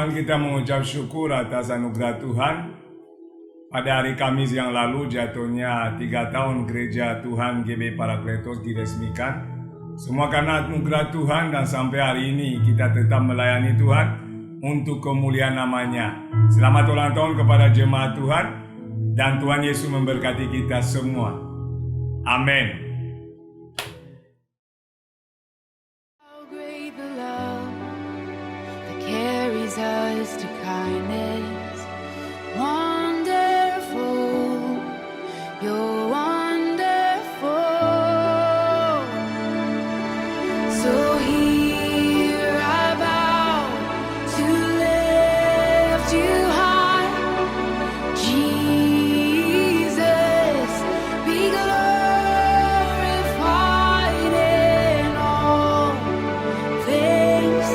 Tuhan, kita mengucap syukur atas anugerah Tuhan. Pada hari Kamis yang lalu jatuhnya 3 tahun gereja Tuhan GB Parakletos diresmikan. Semua karena anugerah Tuhan dan sampai hari ini kita tetap melayani Tuhan untuk kemuliaan namanya. Selamat ulang tahun kepada jemaat Tuhan dan Tuhan Yesus memberkati kita semua. Amin. Us to kindness, wonderful, you're wonderful. So here I bow to lift you high, Jesus, be glorified in all things.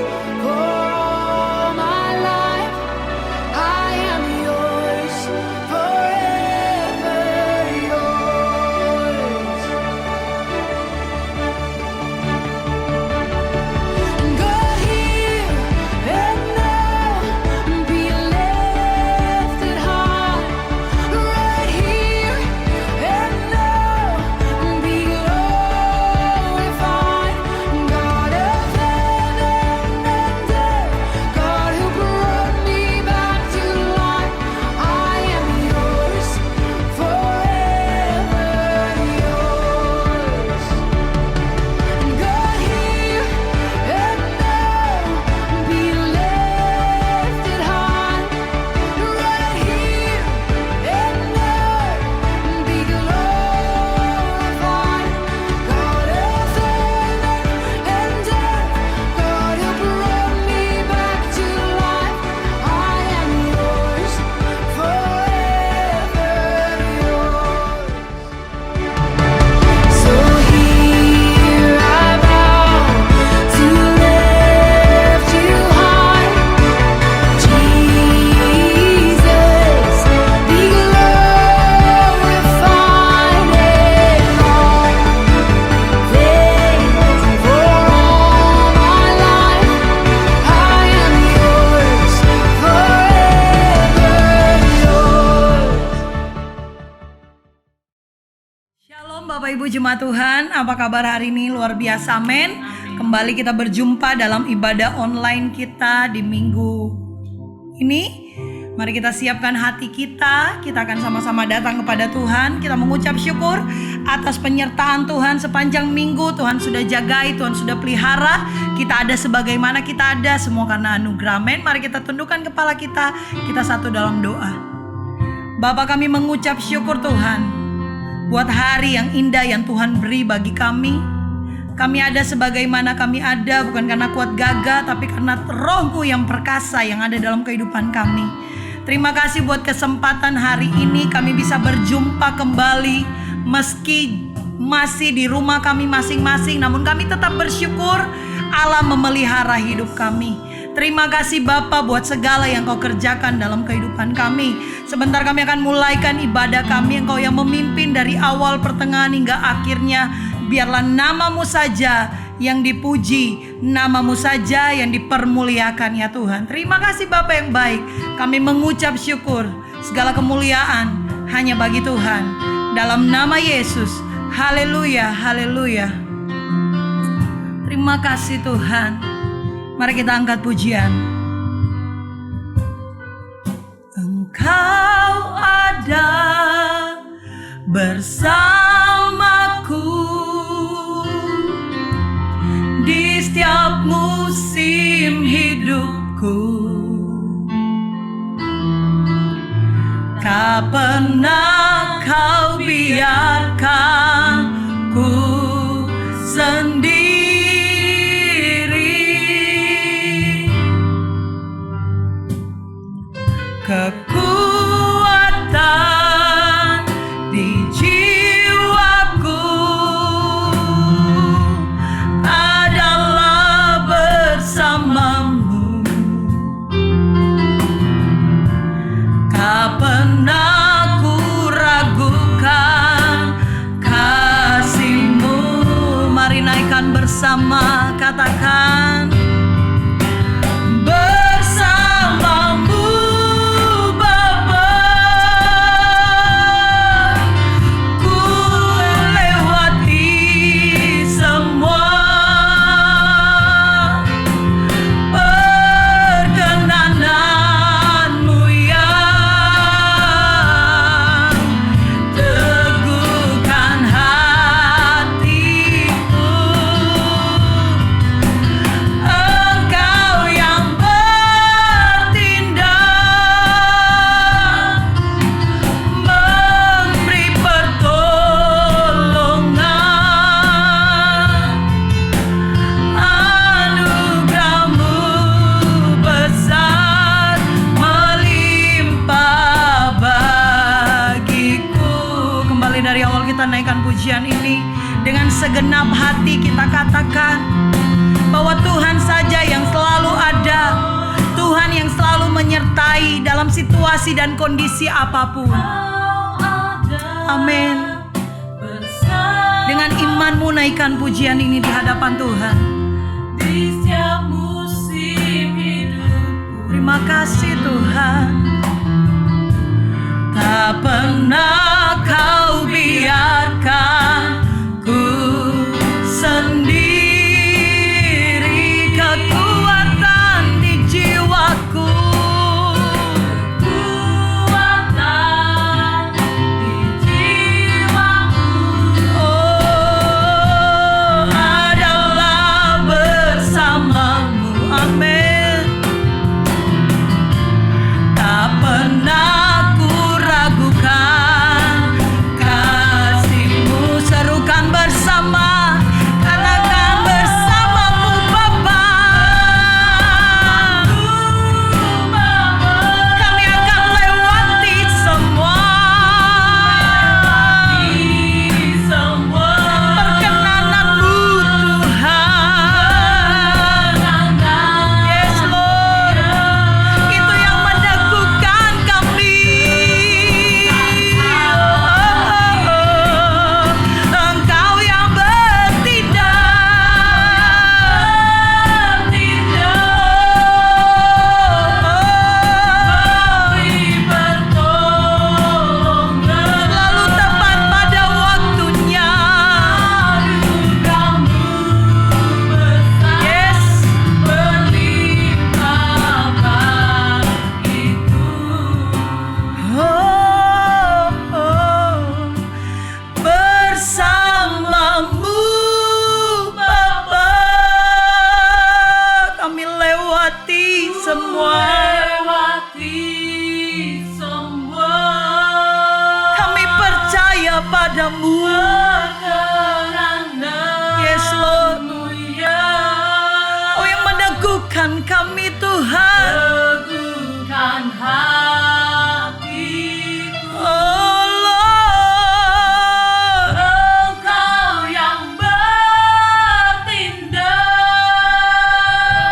Bapak Ibu Jemaat Tuhan, apa kabar hari ini? Luar biasa, amin. Kembali kita berjumpa dalam ibadah online kita di minggu ini. Mari kita siapkan hati kita. Kita akan sama-sama datang kepada Tuhan. Kita mengucap syukur atas penyertaan Tuhan sepanjang minggu. Tuhan sudah jagai, Tuhan sudah pelihara. Kita ada sebagaimana kita ada, semua karena anugerah, amin. Mari kita tundukkan kepala kita. Kita satu dalam doa. Bapa, kami mengucap syukur Tuhan buat hari yang indah yang Tuhan beri bagi kami. Kami ada sebagaimana kami ada, bukan karena kuat gagah, tapi karena Roh-Mu yang perkasa yang ada dalam kehidupan kami. Terima kasih buat kesempatan hari ini kami bisa berjumpa kembali. Meski masih di rumah kami masing-masing, namun kami tetap bersyukur Allah memelihara hidup kami. Terima kasih Bapa buat segala yang Kau kerjakan dalam kehidupan kami. Sebentar kami akan mulaikan ibadah kami. Engkau yang memimpin dari awal, pertengahan hingga akhirnya. Biarlah nama-Mu saja yang dipuji, nama-Mu saja yang dipermuliakan ya Tuhan. Terima kasih Bapa yang baik. Kami mengucap syukur. Segala kemuliaan hanya bagi Tuhan. Dalam nama Yesus. Haleluya, haleluya. Terima kasih Tuhan. Mari kita angkat pujian. Engkau ada bersamaku di setiap musim hidupku. Tak pernah Kau biarkan ku sendiri. Kekuatan di jiwaku adalah bersama-Mu. Tak pernah ku ragukan Mari awal kita naikkan pujian ini, dengan segenap hati kita katakan bahwa Tuhan saja yang selalu ada, Tuhan yang selalu menyertai dalam situasi dan kondisi apapun. Amin. Dengan imanmu naikkan pujian ini di hadapan Tuhan. Di setiap musim hidupku. Terima kasih Tuhan. Tak pernah kau biarkan ku sendiri, kekuatan di jiwaku. Kekuatan di jiwaku. Oh, adalah bersamamu. Amin. Tak pernah ku ragukan kasih-Mu, serukan bersama, katakan bersamamu Bapa. Kami akan lewati semua. Perkenanan-Mu Tuhan. Yes Lord, itu yang meneguhkan kami. Engkau yang selalu tepat pada waktunya. Yes. Bersamamu Bapa, kami lewati semua. Kami percaya padamu. Yes Lord, Oh yang meneguhkan kami Tuhan. Oh Lord,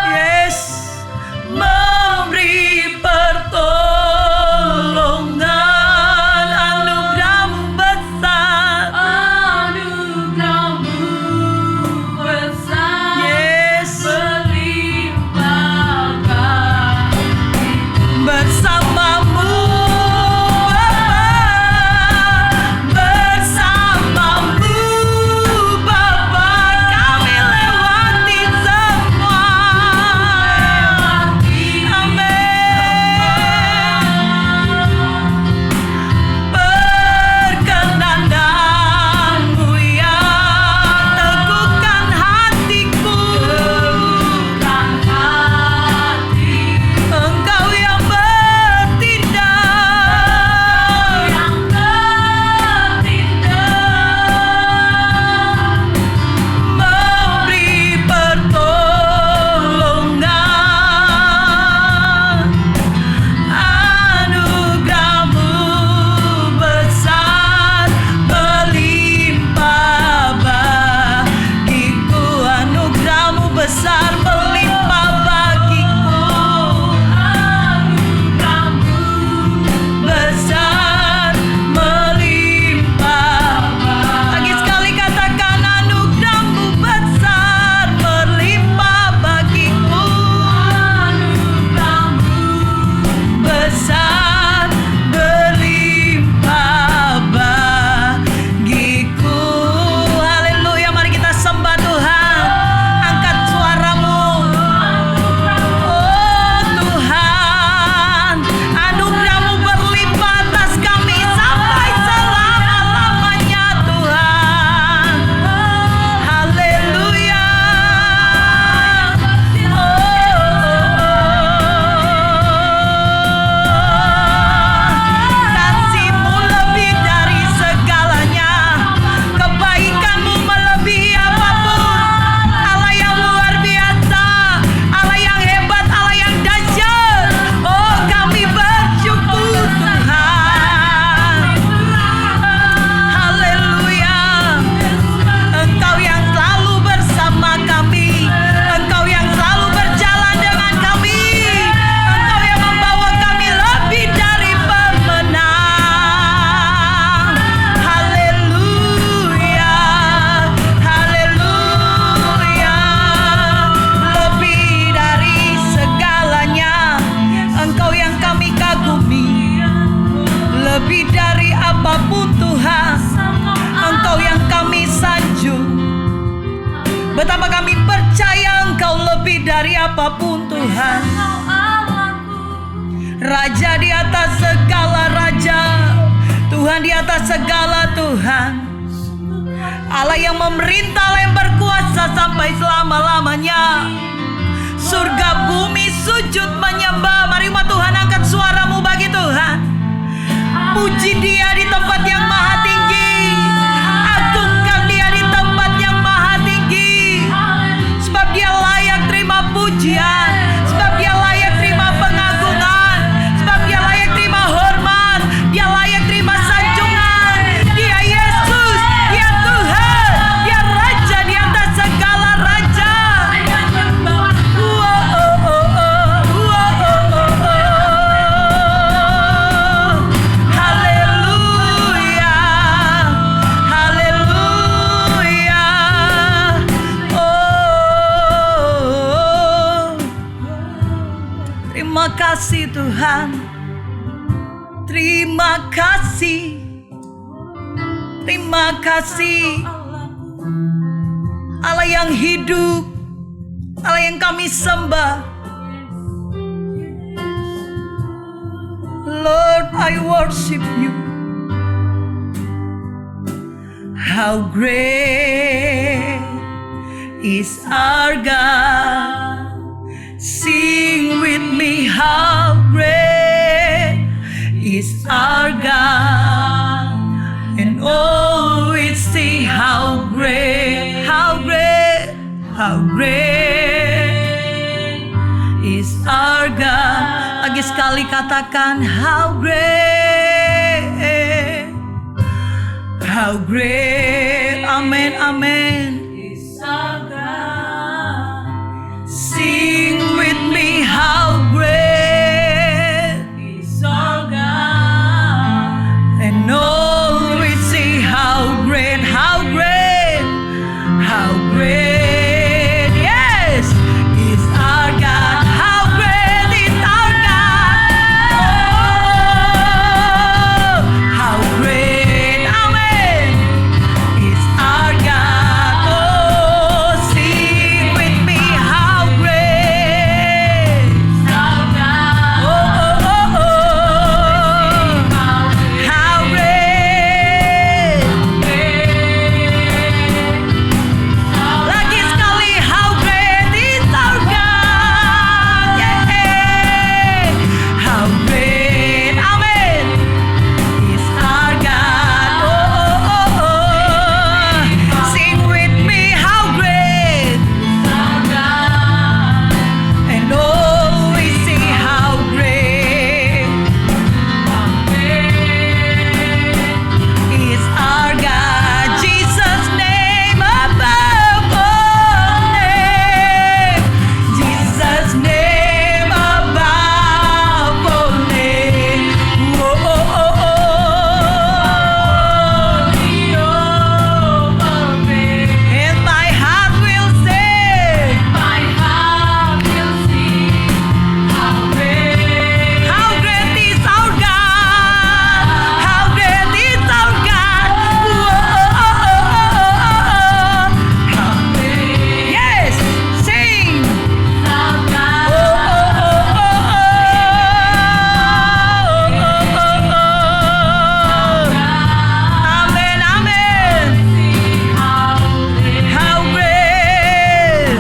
yes, memberi pertolongan, anugerah-Mu besar. Betapa kami percaya Engkau lebih dari apapun Tuhan. Engkau Allahku, Raja di atas segala raja, Tuhan di atas segala Tuhan. Allah yang memerintah, Allah yang berkuasa sampai selama-lamanya. Surga bumi sujud menyembah. Mari umat Tuhan angkat suaramu bagi Tuhan. Puji Dia di tempat yang maha tinggi. Agungkan Dia di tempat yang maha tinggi. Sebab Dia layak terima pujian. Sebab Dia layak terima pengagungan. Sebab Dia layak terima hormat. Dia layak terima sanjungan. Dia Yesus, Dia Tuhan, Dia Raja di atas segala raja. Haleluya, haleluya. Terima kasih Tuhan. Terima kasih. Terima kasih. Allah yang hidup, Allah yang kami sembah. Lord, I worship you. How great is our God. Sing with me, how great is our God. And oh, we see how great, how great, how great is our God. Lagi sekali katakan how great, how great. Amen, amen. is our God. Sing with me, how great Is our God. and all we see how great, how great, how great, yes, is our God. How great is our God. Oh, how great, amen, is our God. Oh, sing with me, how great. Is our God. Oh, oh, oh, oh. How great. Lagi sekali, how great is our God. Yeah. How great, amen, is our God. Oh, oh, oh. Sing with me, how great. And oh, we see how great is our God. Jesus' name above all name. Jesus' name above all name. Oh, oh, oh, oh. And my heart will sing. My heart will sing how great. How great is our God? How great is our God? Whoa. Yes, sing. Our God. Amen, amen. How great. How great.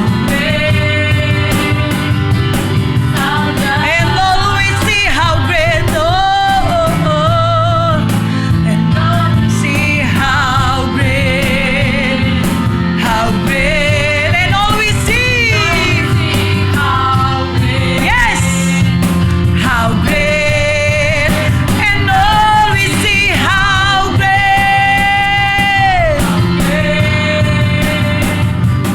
Our God. And Lord, we see how great. Oh, and Lord, see how great. How great. And all we see. How great. Yes, how great, and all we see how great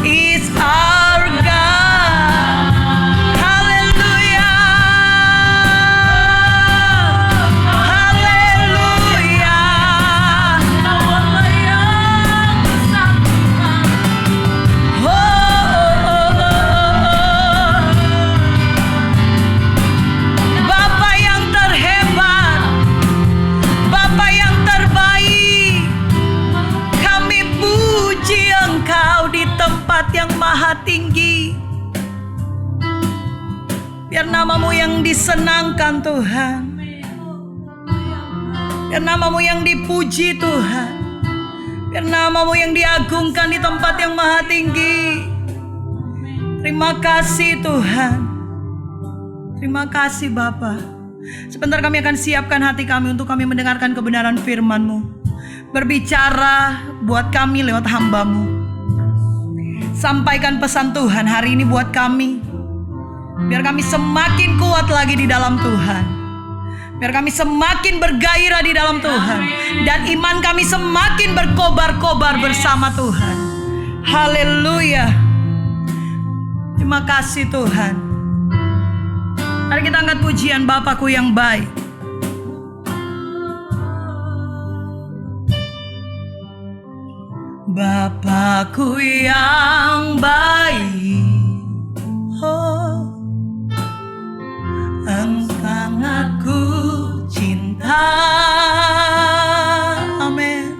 is our God. Hallelujah, hallelujah. Bapa yang terhebat, Bapa yang terbaik, kami puji Engkau di tempat yang maha tinggi. Biar namamu yang disenangkan Tuhan. Biar namamu yang dipuji Tuhan. Biar namamu yang diagungkan di tempat yang maha tinggi. Terima kasih Tuhan. Terima kasih Bapa. Sebentar kami akan siapkan hati kami untuk kami mendengarkan kebenaran firman-Mu. Berbicara buat kami lewat hamba-Mu. Sampaikan pesan Tuhan hari ini buat kami. Biar kami semakin kuat lagi di dalam Tuhan. Biar kami semakin bergairah di dalam Tuhan. Dan iman kami semakin berkobar-kobar bersama Tuhan. Haleluya. Terima kasih Tuhan. Mari kita angkat pujian Bapakku yang baik. Bapakku yang baik, oh, Engkau aku cinta, amin.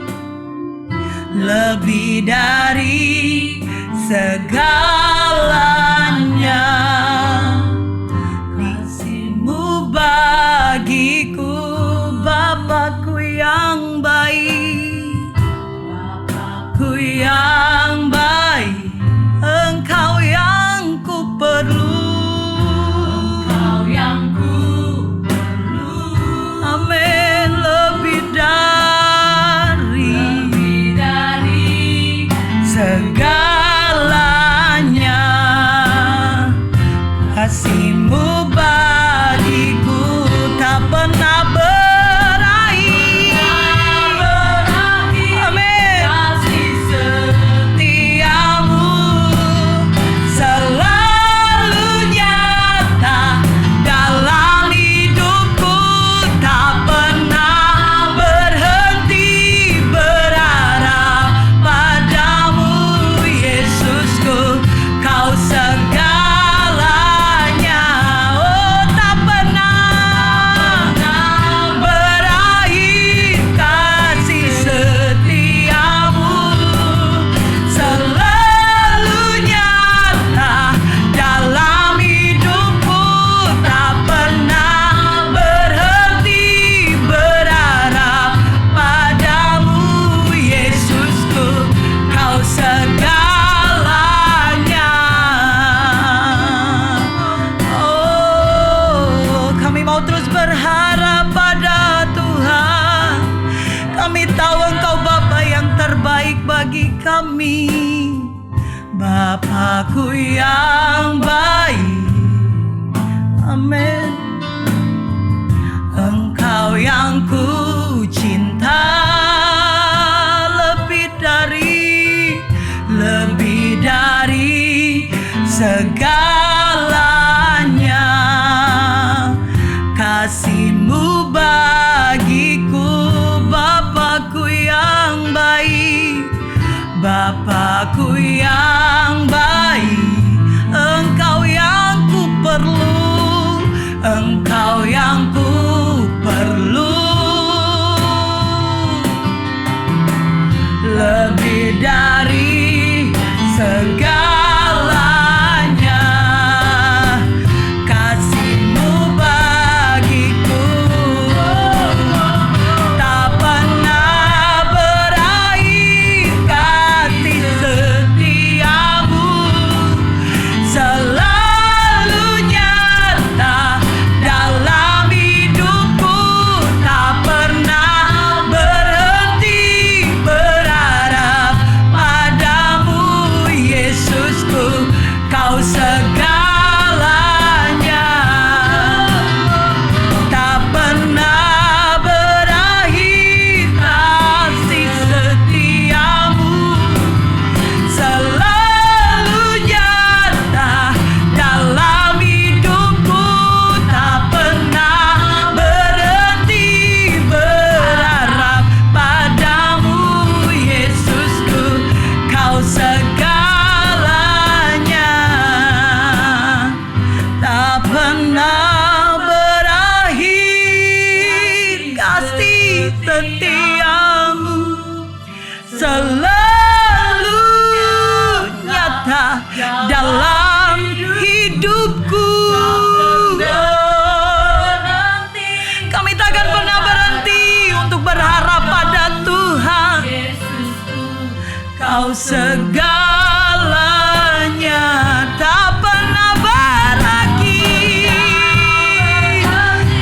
Lebih dari segalanya, kasih-Mu bagiku, Bapakku yang baik, Bapakku yang baik, Engkau yang ku perlu. Amin. Lebih dari segalanya, kasih-Mu bagiku tak pernah berakhir. Amin. Kasih setiamu selalu nyata dalam hidupku, tak pernah berhenti berharap padamu, Yesusku, Kau segalanya. Oh, tak pernah berakhir kasih setiamu selalu nyata dalam hidupku, tak pernah berhenti berharap padamu, Yesusku, Kau segalanya. Oh, kami mau terus berharap pada Tuhan. Kami tahu Engkau Bapa yang terbaik bagi kami. Bapakku yang baik, amin. Engkau yang ku cinta, lebih dari segalanya, kasih-Mu bagiku, Bapakku yang baik, Bapakku yang baik, Engkau yang ku perlu, Engkau yang ku perlu. Lebih dari segalanya, kasih-Mu bagiku tak pernah berakhir. Kasih setiamu selalu nyata dalam hidupku, tak pernah berhenti berharap padamu, Yesusku, Kau segalanya. Tak pernah berakhir kasih setiamu selalu nyata dalam hidupku, tak pernah berhenti berharap padamu, Yesusku, Kau segalanya. Tak pernah berakhir kasih setiamu selalu nyata Kau segalanya, tak pernah berakhir.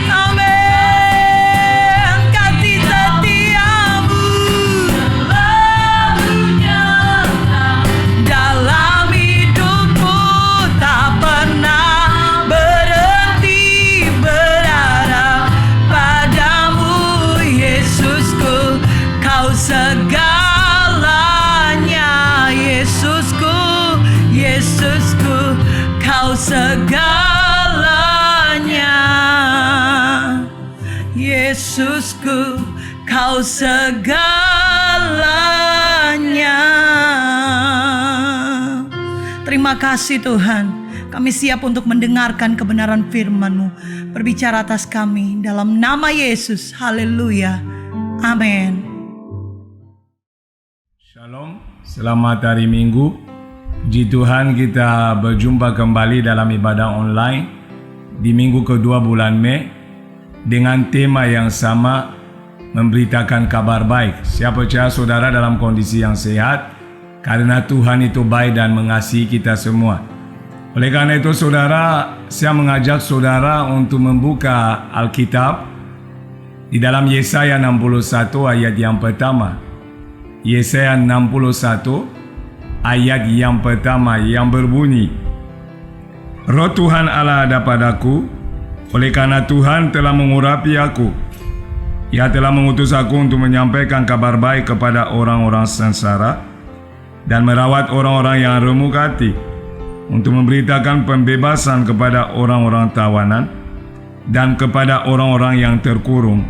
Amin. Kasih setiamu dalam hidupku tak pernah berhenti berharap padamu, Yesusku. Kau segalanya, Yesusku, Yesusku. Kau segalanya, Yesusku. Kau segalanya. Terima kasih Tuhan. Kami siap untuk mendengarkan kebenaran firman-Mu. Berbicara atas kami dalam nama Yesus. Haleluya. Amin. Shalom, selamat hari Minggu. Puji Tuhan, kita berjumpa kembali dalam ibadah online di minggu kedua bulan Mei dengan tema yang sama, memberitakan kabar baik. Saya percaya saudara dalam kondisi yang sehat karena Tuhan itu baik dan mengasihi kita semua. Oleh karena itu saudara, saya mengajak saudara untuk membuka Alkitab di dalam Yesaya 61 ayat yang pertama. Yesaya 61 ayat yang pertama yang berbunyi, Roh Tuhan Allah ada padaku, oleh karena Tuhan telah mengurapi aku. Ia telah mengutus aku untuk menyampaikan kabar baik kepada orang-orang sengsara dan merawat orang-orang yang remuk hati, untuk memberitakan pembebasan kepada orang-orang tawanan dan kepada orang-orang yang terkurung,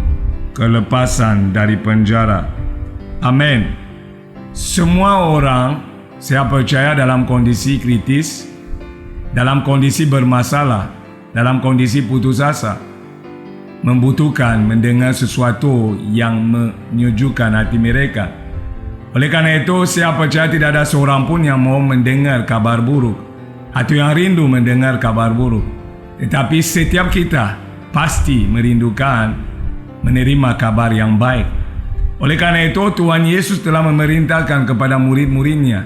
kelepasan dari penjara. Amin. Semua orang, saya percaya, dalam kondisi kritis, dalam kondisi bermasalah, dalam kondisi putus asa, membutuhkan mendengar sesuatu yang menyejukkan hati mereka. Oleh karena itu, saya percaya tidak ada seorang pun yang mau mendengar kabar buruk atau yang rindu mendengar kabar buruk. Tetapi setiap kita pasti merindukan menerima kabar yang baik. Oleh karena itu, Tuhan Yesus telah memerintahkan kepada murid-muridnya,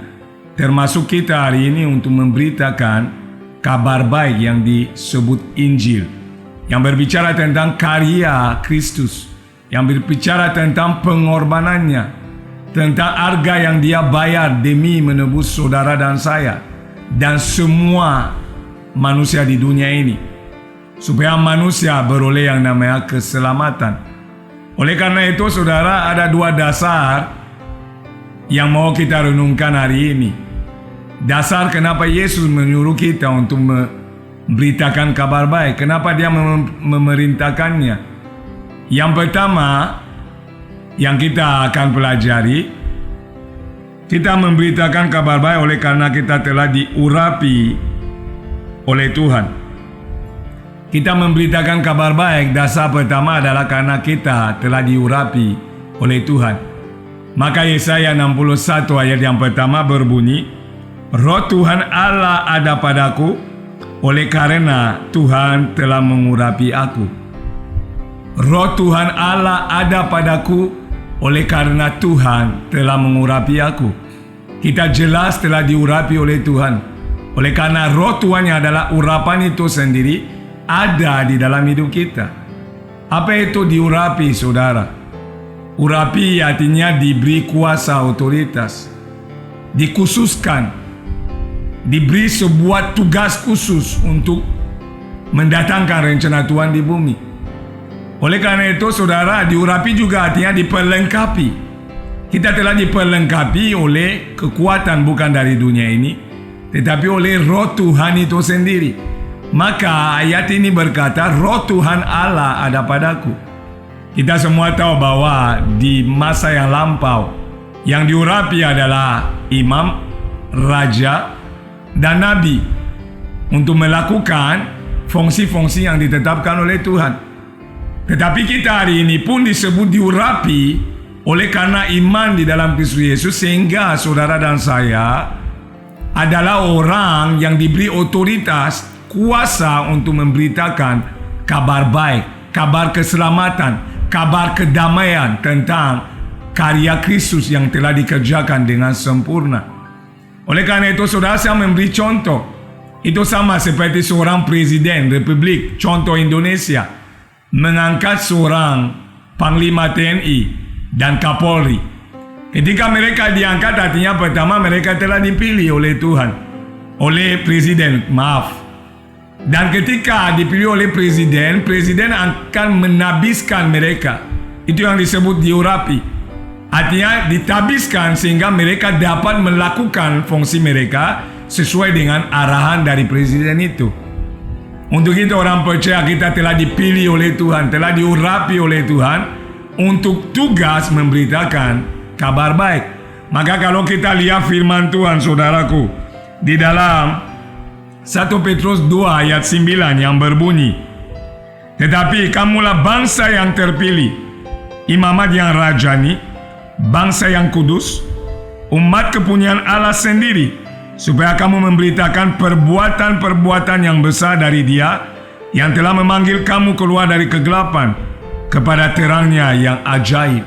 termasuk kita hari ini, untuk memberitakan kabar baik yang disebut Injil, yang berbicara tentang karya Kristus, yang berbicara tentang pengorbanannya, tentang harga yang Dia bayar demi menebus saudara dan saya dan semua manusia di dunia ini, supaya manusia beroleh yang namanya keselamatan. Oleh karena itu saudara, ada dua dasar yang mau kita renungkan hari ini. Dasar kenapa Yesus menyuruh kita untuk memberitakan kabar baik, kenapa Dia memerintahkannya. Yang pertama yang kita akan pelajari, kita memberitakan kabar baik oleh karena kita telah diurapi oleh Tuhan. Kita memberitakan kabar baik, dasar pertama adalah karena kita telah diurapi oleh Tuhan. Maka Yesaya 61 ayat yang pertama berbunyi, Roh Tuhan Allah ada padaku, oleh karena Tuhan telah mengurapi aku. Roh Tuhan Allah ada padaku, oleh karena Tuhan telah mengurapi aku. Kita jelas telah diurapi oleh Tuhan. Oleh karena Roh Tuhan yang adalah urapan itu sendiri ada di dalam hidup kita. Apa itu diurapi, saudara? Urapi artinya diberi kuasa, otoritas, dikhususkan, diberi sebuah tugas khusus untuk mendatangkan rencana Tuhan di bumi. Oleh karena itu, saudara, diurapi juga artinya diperlengkapi. Kita telah diperlengkapi oleh kekuatan bukan dari dunia ini, tetapi oleh Roh Tuhan itu sendiri. Maka ayat ini berkata, Roh Tuhan Allah ada padaku. Kita semua tahu bahwa di masa yang lampau, yang diurapi adalah imam, raja, dan nabi untuk melakukan fungsi-fungsi yang ditetapkan oleh Tuhan. Tetapi kita hari ini pun disebut diurapi oleh karena iman di dalam Kristus Yesus, sehingga saudara dan saya adalah orang yang diberi otoritas, kuasa untuk memberitakan kabar baik, kabar keselamatan, kabar kedamaian tentang karya Kristus yang telah dikerjakan dengan sempurna. Oleh karena itu, saudara, saya memberi contoh. Itu sama seperti seorang presiden Republik, contoh Indonesia, mengangkat seorang Panglima TNI dan Kapolri. Ketika mereka diangkat, artinya pertama mereka telah dipilih oleh Tuhan, oleh presiden, maaf. Dan ketika dipilih oleh presiden, presiden akan menabiskan mereka. Itu yang disebut diurapi. Artinya ditabiskan sehingga mereka dapat melakukan fungsi mereka sesuai dengan arahan dari presiden itu. Untuk itu orang percaya kita telah dipilih oleh Tuhan, telah diurapi oleh Tuhan untuk tugas memberitakan kabar baik. Maka kalau kita lihat firman Tuhan, saudaraku, di dalam 1 Petrus 2 ayat 9 yang berbunyi, "Tetapi kamulah bangsa yang terpilih, imamat yang rajani, bangsa yang kudus, umat kepunyaan Allah sendiri, supaya kamu memberitakan perbuatan-perbuatan yang besar dari Dia yang telah memanggil kamu keluar dari kegelapan kepada terangnya yang ajaib."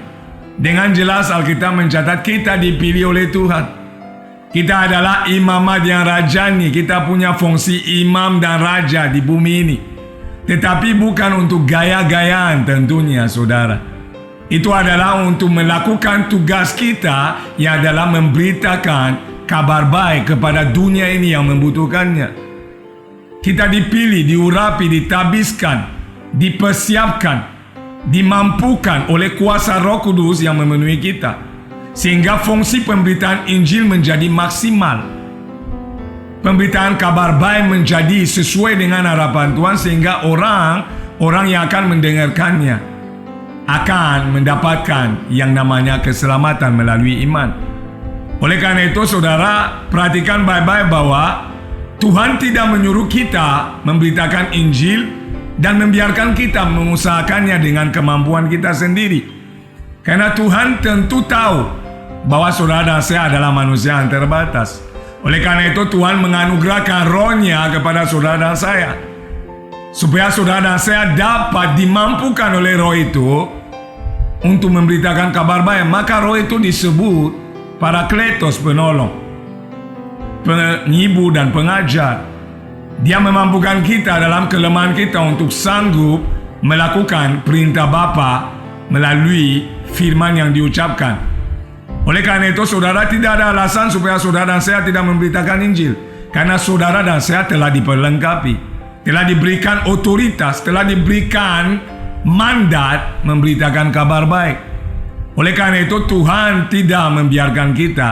Dengan jelas Alkitab mencatat kita dipilih oleh Tuhan. Kita adalah imamat yang rajani. Kita punya fungsi imam dan raja di bumi ini. Tetapi bukan untuk gaya-gayaan tentunya, saudara. Itu adalah untuk melakukan tugas kita yang adalah memberitakan kabar baik kepada dunia ini yang membutuhkannya. Kita dipilih, diurapi, ditabiskan, dipersiapkan, dimampukan oleh kuasa Roh Kudus yang memenuhi kita, sehingga fungsi pemberitaan Injil menjadi maksimal. Pemberitaan kabar baik menjadi sesuai dengan harapan Tuhan, sehingga orang yang akan mendengarkannya akan mendapatkan yang namanya keselamatan melalui iman. Oleh karena itu, saudara, perhatikan baik-baik bahwa Tuhan tidak menyuruh kita memberitakan Injil dan membiarkan kita mengusahakannya dengan kemampuan kita sendiri. Karena Tuhan tentu tahu bahwa saudara dan saya adalah manusia yang terbatas. Oleh karena itu, Tuhan menganugerahkan Roh-Nya kepada saudara dan saya, supaya saudara dan saya dapat dimampukan oleh Roh itu untuk memberitakan kabar baik. Maka Roh itu disebut Parakletos, penolong, penghibur dan pengajar. Dia memampukan kita dalam kelemahan kita untuk sanggup melakukan perintah Bapa melalui firman yang diucapkan. Oleh karena itu, saudara, tidak ada alasan supaya saudara dan saya tidak memberitakan Injil. Karena saudara dan saya telah diperlengkapi, telah diberikan otoritas, telah diberikan mandat memberitakan kabar baik. Oleh karena itu, Tuhan tidak membiarkan kita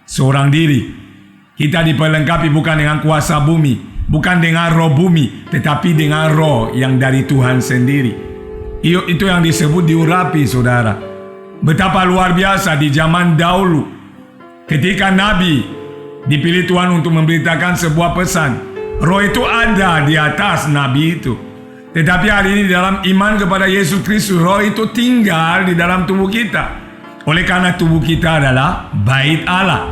seorang diri. Kita diperlengkapi bukan dengan kuasa bumi, bukan dengan roh bumi, tetapi dengan roh yang dari Tuhan sendiri. Itu yang disebut diurapi, saudara. Betapa luar biasa di zaman dahulu, ketika Nabi dipilih Tuhan untuk memberitakan sebuah pesan, roh itu ada di atas Nabi itu. Tetapi hari ini dalam iman kepada Yesus Kristus, roh itu tinggal di dalam tubuh kita. Oleh karena tubuh kita adalah bait Allah.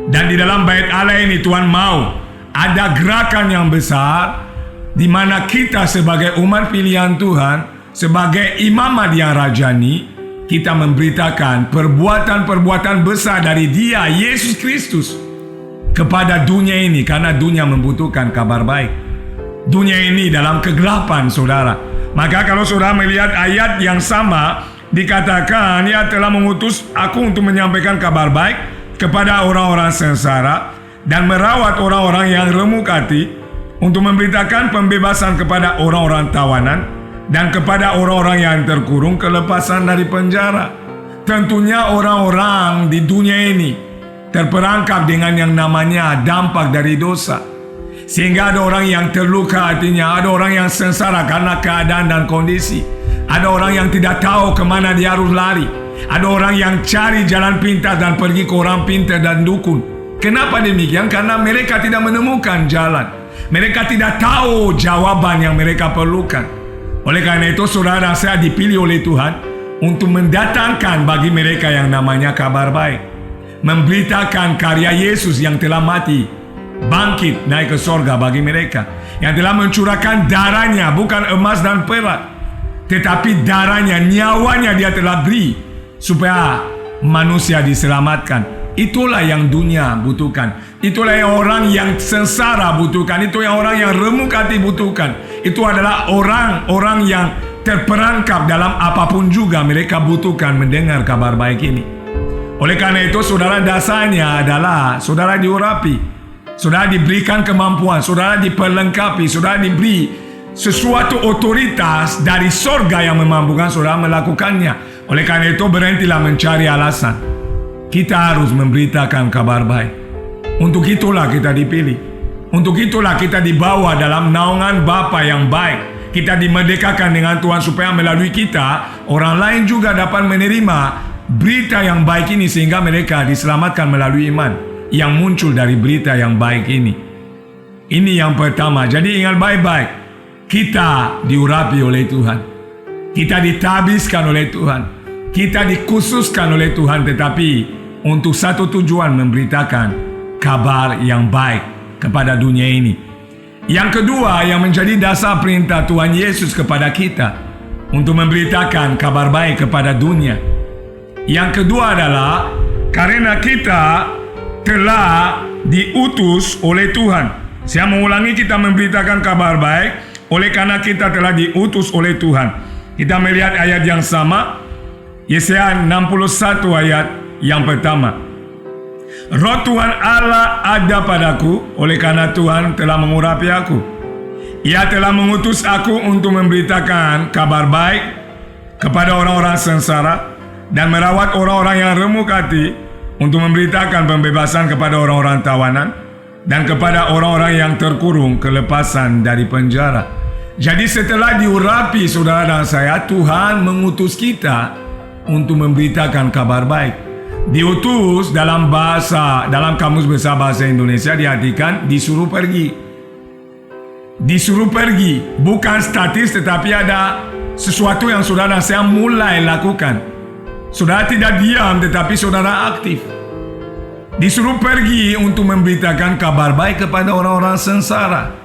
Dan di dalam bait Allah ini Tuhan mau ada gerakan yang besar, di mana kita sebagai umat pilihan Tuhan, sebagai imamat yang rajani, kita memberitakan perbuatan-perbuatan besar dari Dia, Yesus Kristus, kepada dunia ini. Karena dunia membutuhkan kabar baik. Dunia ini dalam kegelapan, saudara. Maka kalau saudara melihat ayat yang sama, dikatakan, Ia telah mengutus aku untuk menyampaikan kabar baik kepada orang-orang sengsara dan merawat orang-orang yang remuk hati, untuk memberitakan pembebasan kepada orang-orang tawanan dan kepada orang-orang yang terkurung kelepasan dari penjara. Tentunya orang-orang di dunia ini terperangkap dengan yang namanya dampak dari dosa. Sehingga ada orang yang terluka hatinya, ada orang yang sengsara karena keadaan dan kondisi. Ada orang yang tidak tahu kemana dia harus lari. Ada orang yang cari jalan pintas dan pergi ke orang pintar dan dukun. Kenapa demikian? Karena mereka tidak menemukan jalan. Mereka tidak tahu jawaban yang mereka perlukan. Oleh karena itu, saudara dan saya dipilih oleh Tuhan untuk mendatangkan bagi mereka yang namanya kabar baik. Memberitakan karya Yesus yang telah mati, bangkit, naik ke sorga bagi mereka, yang telah mencurahkan darahnya, bukan emas dan perak, tetapi darahnya, nyawanya Dia telah beri, supaya manusia diselamatkan. Itulah yang dunia butuhkan. Itulah yang orang yang sengsara butuhkan. Itu yang orang yang remuk hati butuhkan. Itu adalah orang-orang yang terperangkap dalam apapun juga mereka butuhkan mendengar kabar baik ini. Oleh karena itu, saudara, dasarnya adalah saudara diurapi, saudara diberikan kemampuan, saudara diperlengkapi, saudara diberi sesuatu otoritas dari sorga yang memampukan saudara melakukannya. Oleh karena itu, berhentilah mencari alasan. Kita harus memberitakan kabar baik. Untuk itulah kita dipilih. Untuk itulah kita dibawa dalam naungan Bapa yang baik. Kita dimerdekakan dengan Tuhan supaya melalui kita, orang lain juga dapat menerima berita yang baik ini sehingga mereka diselamatkan melalui iman yang muncul dari berita yang baik ini. Ini yang pertama. Jadi ingat baik-baik. Kita diurapi oleh Tuhan. Kita ditabiskan oleh Tuhan. Kita dikhususkan oleh Tuhan, tetapi untuk satu tujuan, memberitakan kabar yang baik kepada dunia ini. Yang kedua yang menjadi dasar perintah Tuhan Yesus kepada kita untuk memberitakan kabar baik kepada dunia. Yang kedua adalah karena kita telah diutus oleh Tuhan. Saya mengulangi, kita memberitakan kabar baik oleh karena kita telah diutus oleh Tuhan. Kita melihat ayat yang sama, Yesaya 61 ayat yang pertama. Roh Tuhan Allah ada padaku, oleh karena Tuhan telah mengurapi aku. Ia telah mengutus aku untuk memberitakan kabar baik kepada orang-orang sengsara dan merawat orang-orang yang remuk hati, untuk memberitakan pembebasan kepada orang-orang tawanan dan kepada orang-orang yang terkurung kelepasan dari penjara. Jadi setelah diurapi saudara dan saya, Tuhan mengutus kita untuk memberitakan kabar baik. Diutus dalam kamus besar bahasa Indonesia diartikan disuruh pergi. Disuruh pergi, bukan statis, tetapi ada sesuatu yang saudara dan saya mulai lakukan. Saudara tidak diam, tetapi saudara aktif. Disuruh pergi untuk memberitakan kabar baik kepada orang-orang sengsara.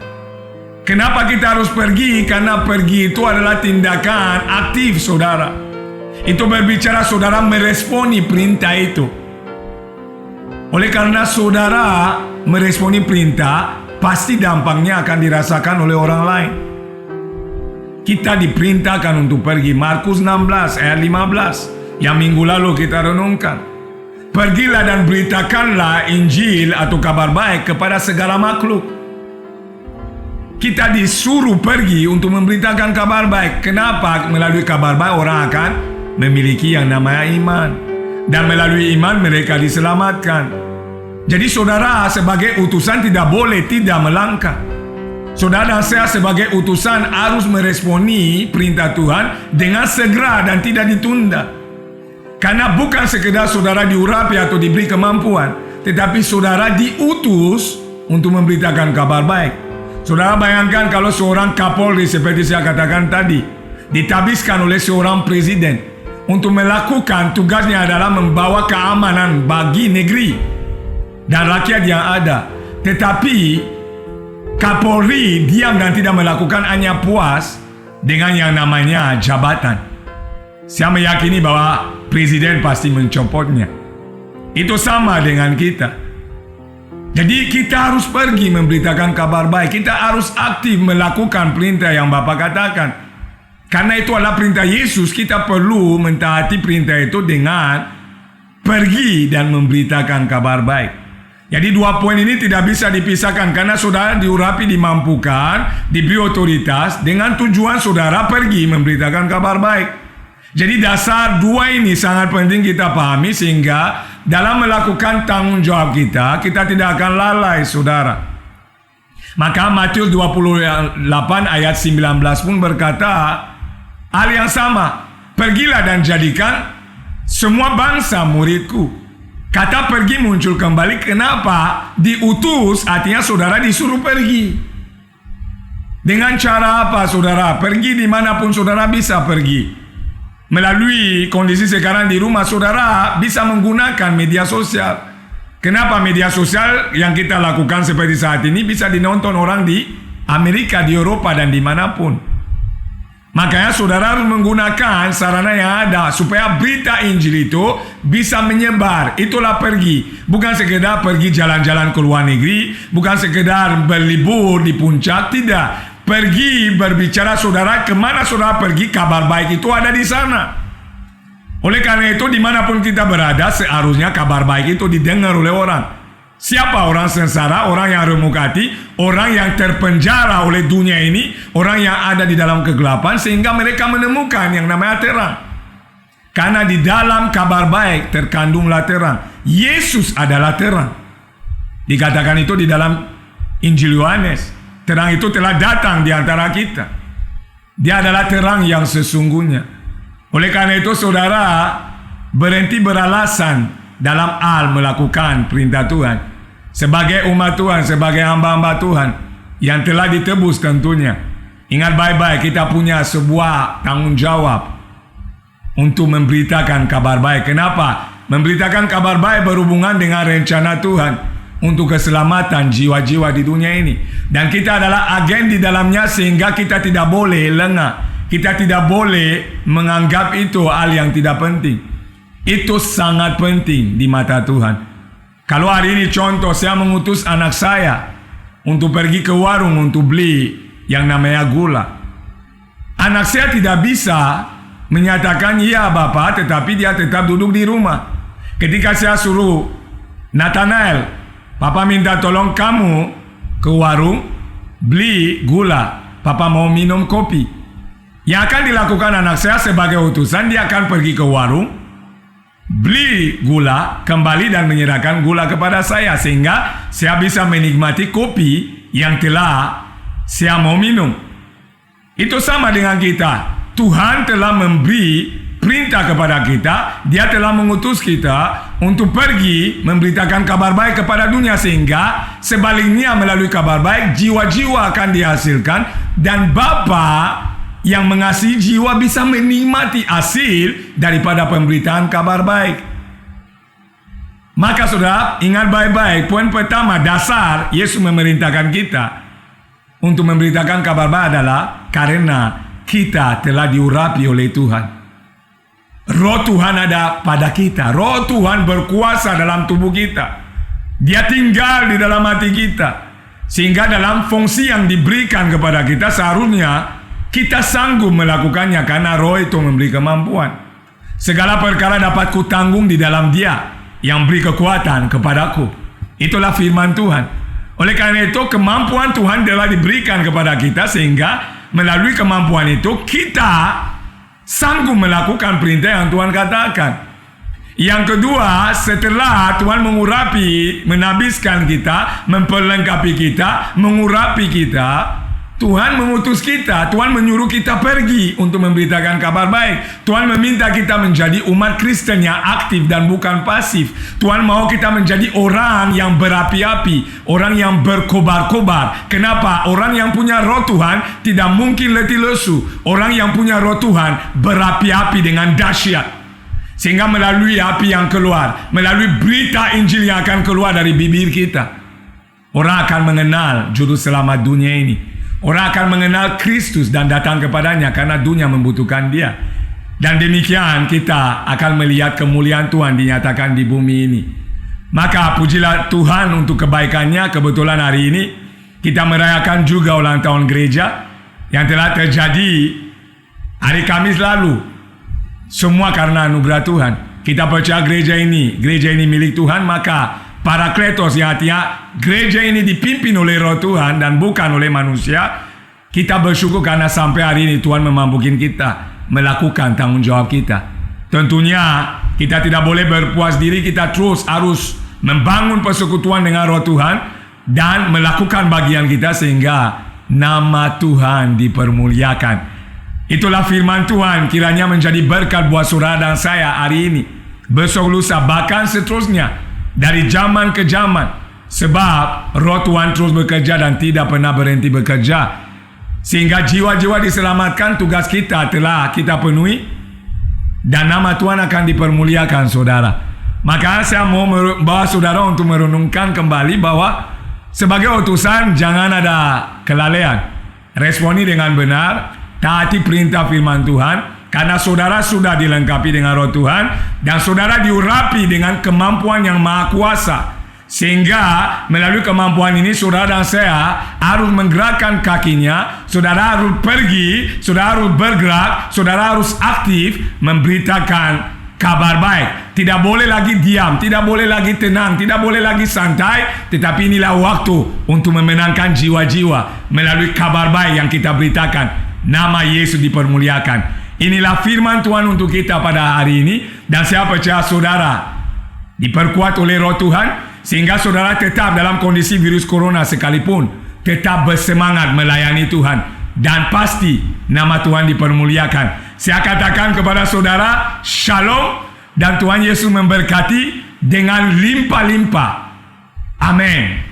Kenapa kita harus pergi? Karena pergi itu adalah tindakan aktif saudara. Itu berbicara saudara meresponi perintah itu. Oleh karena saudara meresponi perintah, pasti dampaknya akan dirasakan oleh orang lain. Kita diperintahkan untuk pergi. Markus 16 ayat 15 yang minggu lalu kita renungkan. Pergilah dan beritakanlah Injil atau kabar baik kepada segala makhluk. Kita disuruh pergi untuk memberitakan kabar baik. Kenapa? Melalui kabar baik orang akan memiliki yang namanya iman. Dan melalui iman mereka diselamatkan. Jadi saudara sebagai utusan tidak boleh tidak melangkah. Saudara dan saya sebagai utusan harus meresponi perintah Tuhan dengan segera dan tidak ditunda. Karena bukan sekedar saudara diurapi atau diberi kemampuan, tetapi saudara diutus untuk memberitakan kabar baik. Saudara bayangkan kalau seorang Kapolri seperti saya katakan tadi, ditabiskan oleh seorang presiden untuk melakukan tugasnya adalah membawa keamanan bagi negeri dan rakyat yang ada. Tetapi Kapolri diam dan tidak melakukan, hanya puas dengan yang namanya jabatan. Saya meyakini bahwa presiden pasti mencopotnya. Itu sama dengan kita. Jadi kita harus pergi memberitakan kabar baik. Kita harus aktif melakukan perintah yang Bapa katakan. Karena itu adalah perintah Yesus, kita perlu mentaati perintah itu dengan pergi dan memberitakan kabar baik. Jadi dua poin ini tidak bisa dipisahkan, karena saudara diurapi, dimampukan, diberi otoritas dengan tujuan saudara pergi memberitakan kabar baik. Jadi dasar dua ini sangat penting kita pahami, sehingga dalam melakukan tanggung jawab kita tidak akan lalai saudara. Maka Matius 28 ayat 19 pun berkata hal yang sama. Pergilah dan jadikan semua bangsa muridku. Kata pergi muncul kembali. Kenapa? Diutus artinya saudara disuruh pergi. Dengan cara apa saudara? Pergi dimanapun saudara bisa pergi. Melalui kondisi sekarang di rumah, saudara bisa menggunakan media sosial. Kenapa media sosial yang kita lakukan seperti saat ini bisa dinonton orang di Amerika, di Eropa, dan dimanapun. Makanya saudara harus menggunakan sarana yang ada supaya berita Injil itu bisa menyebar. Itulah pergi. Bukan sekedar pergi jalan-jalan ke luar negeri, bukan sekedar berlibur di puncak, tidak. Pergi berbicara saudara, kemana saudara pergi, kabar baik itu ada di sana. Oleh karena itu dimanapun kita berada, seharusnya kabar baik itu didengar oleh orang. Siapa orang sengsara, orang yang remuk hati, orang yang terpenjara oleh dunia ini, orang yang ada di dalam kegelapan, sehingga mereka menemukan yang namanya terang. Karena di dalam kabar baik terkandunglah terang. Yesus adalah terang. Dikatakan itu di dalam Injil Yohanes. Terang itu telah datang di antara kita. Dia adalah terang yang sesungguhnya. Oleh karena itu saudara berhenti beralasan dalam hal melakukan perintah Tuhan. Sebagai umat Tuhan, sebagai hamba-hamba Tuhan yang telah ditebus tentunya. Ingat baik-baik, kita punya sebuah tanggung jawab untuk memberitakan kabar baik. Kenapa? Memberitakan kabar baik berhubungan dengan rencana Tuhan untuk keselamatan jiwa-jiwa di dunia ini. Dan kita adalah agen di dalamnya, sehingga kita tidak boleh lengah. Kita tidak boleh menganggap itu hal yang tidak penting. Itu sangat penting di mata Tuhan. Kalau hari ini contoh, saya mengutus anak saya untuk pergi ke warung untuk beli yang namanya gula. Anak saya tidak bisa menyatakan iya Bapak, tetapi dia tetap duduk di rumah. Ketika saya suruh Nathanael, Papa minta tolong kamu ke warung beli gula, Papa mau minum kopi. Yang akan dilakukan anak saya sebagai utusan, dia akan pergi ke warung, beli gula, kembali dan menyerahkan gula kepada saya, sehingga saya bisa menikmati kopi yang telah saya mau minum. Itu sama dengan kita. Tuhan telah memberi perintah kepada kita. Dia telah mengutus kita untuk pergi memberitakan kabar baik kepada dunia, sehingga sebaliknya melalui kabar baik jiwa-jiwa akan dihasilkan, dan Bapa yang mengasihi jiwa bisa menikmati hasil daripada pemberitaan kabar baik. Maka saudara, ingat baik-baik, poin pertama dasar Yesus memerintahkan kita untuk memberitakan kabar baik adalah karena kita telah diurapi oleh Tuhan. Roh Tuhan ada pada kita. Roh Tuhan berkuasa dalam tubuh kita. Dia tinggal di dalam hati kita, sehingga dalam fungsi yang diberikan kepada kita seharusnya kita sanggup melakukannya, karena roh itu memberi kemampuan. Segala perkara dapat kutanggung di dalam Dia yang beri kekuatan kepadaku. Itulah firman Tuhan. Oleh karena itu kemampuan Tuhan telah diberikan kepada kita, sehingga melalui kemampuan itu kita sanggup melakukan perintah yang Tuhan katakan. Yang kedua, setelah Tuhan mengurapi, menabiskan kita, memperlengkapi kita, mengurapi kita, Tuhan mengutus kita, Tuhan menyuruh kita pergi untuk memberitakan kabar baik. Tuhan meminta kita menjadi umat Kristen yang aktif dan bukan pasif. Tuhan mau kita menjadi orang yang berapi-api, orang yang berkobar-kobar. Kenapa? Orang yang punya roh Tuhan tidak mungkin letih lesu. Orang yang punya roh Tuhan berapi-api dengan dahsyat. Sehingga melalui api yang keluar, melalui berita Injil yang akan keluar dari bibir kita, orang akan mengenal juru selamat dunia ini. Orang akan mengenal Kristus dan datang kepadanya karena dunia membutuhkan Dia. Dan demikian kita akan melihat kemuliaan Tuhan dinyatakan di bumi ini. Maka pujilah Tuhan untuk kebaikannya. Kebetulan hari ini kita merayakan juga ulang tahun gereja yang telah terjadi hari Kamis lalu. Semua karena anugerah Tuhan. Kita percaya gereja ini milik Tuhan, maka Parakletos yang artinya gereja ini dipimpin oleh roh Tuhan dan bukan oleh manusia. Kita bersyukur karena sampai hari ini Tuhan memampukan kita melakukan tanggung jawab kita. Tentunya kita tidak boleh berpuas diri, kita terus harus membangun persekutuan dengan roh Tuhan dan melakukan bagian kita sehingga nama Tuhan dipermuliakan. Itulah firman Tuhan, kiranya menjadi berkat buat saudara dan saya hari ini, besok lusa, bahkan seterusnya, dari zaman ke zaman. Sebab roh Tuhan terus bekerja dan tidak pernah berhenti bekerja, sehingga jiwa-jiwa diselamatkan. Tugas kita telah kita penuhi dan nama Tuhan akan dipermuliakan saudara. Maka saya mau membawa saudara untuk merenungkan kembali bahwa sebagai utusan jangan ada kelalaian. Responi dengan benar, taati perintah firman Tuhan, karena saudara sudah dilengkapi dengan roh Tuhan, dan saudara diurapi dengan kemampuan yang maha kuasa. Sehingga melalui kemampuan ini saudara dan saya harus menggerakkan kakinya, saudara harus pergi, saudara harus bergerak, saudara harus aktif memberitakan kabar baik. Tidak boleh lagi diam, tidak boleh lagi tenang, tidak boleh lagi santai, tetapi inilah waktu untuk memenangkan jiwa-jiwa melalui kabar baik yang kita beritakan. Nama Yesus dipermuliakan. Inilah firman Tuhan untuk kita pada hari ini, dan saya percaya saudara diperkuat oleh roh Tuhan, sehingga saudara tetap dalam kondisi virus corona sekalipun tetap bersemangat melayani Tuhan, dan pasti nama Tuhan dipermuliakan. Saya katakan kepada saudara, shalom, dan Tuhan Yesus memberkati dengan limpah-limpah. Amin.